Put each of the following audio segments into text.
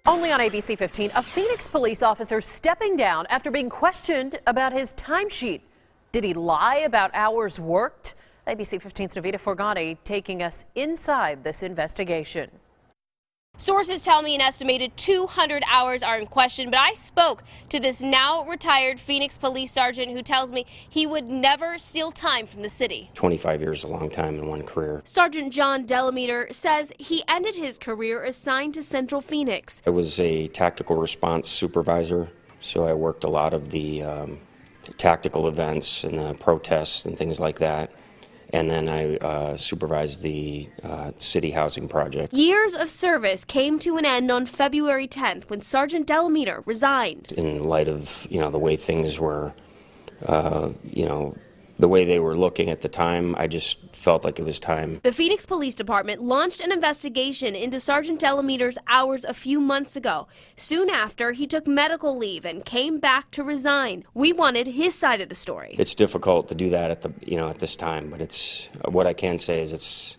Only on ABC 15, a Phoenix police officer stepping down after being questioned about his timesheet. Did he lie about hours worked? ABC 15's Navita Forgani taking us inside this investigation. Sources tell me an estimated 200 hours are in question, but I spoke to this now retired Phoenix police sergeant who tells me he would never steal time from the city. 25 years is a long time in one career. Sergeant John Delameter says he ended his career assigned to Central Phoenix. I was a tactical response supervisor, so I worked a lot of the tactical events and the protests and things like that. And then I supervised the city housing project. Years of service came to an end on February 10th when Sergeant Delameter resigned. In light of, the way things were, the way they were looking at the time, I just felt like it was time. The Phoenix Police Department launched an investigation into Sergeant Delameter's hours a few months ago. Soon after, he took medical leave and came back to resign. We wanted his side of the story. It's difficult to do that at this time, but it's what I can say is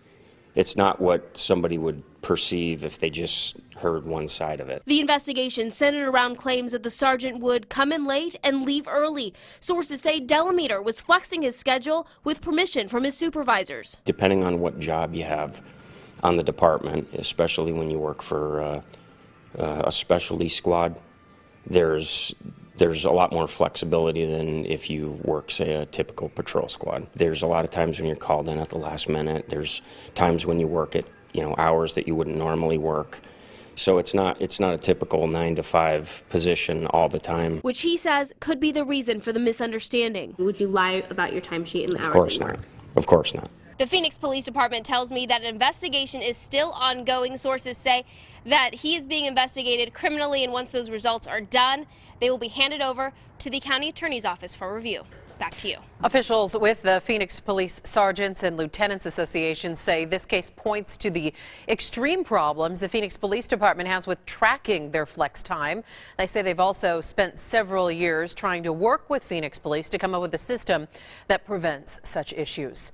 it's not what somebody would perceive if they just heard one side of it. The investigation centered around claims that the sergeant would come in late and leave early. Sources say Delameter was flexing his schedule with permission from his supervisors. Depending on what job you have on the department, especially when you work for a specialty squad, there's a lot more flexibility than if you work, say, a typical patrol squad. There's a lot of times when you're called in at the last minute. There's times when you work at hours that you wouldn't normally work. So it's not a typical 9 to 5 position all the time. Which he says could be the reason for the misunderstanding. Would you lie about your timesheet and the hours? Of course not. Of course not. The Phoenix Police Department tells me that an investigation is still ongoing. Sources say that he is being investigated criminally, and once those results are done, they will be handed over to the county attorney's office for review. Back to you. Officials with the Phoenix Police Sergeants and Lieutenants Association say this case points to the extreme problems the Phoenix Police Department has with tracking their flex time. They say they've also spent several years trying to work with Phoenix Police to come up with a system that prevents such issues.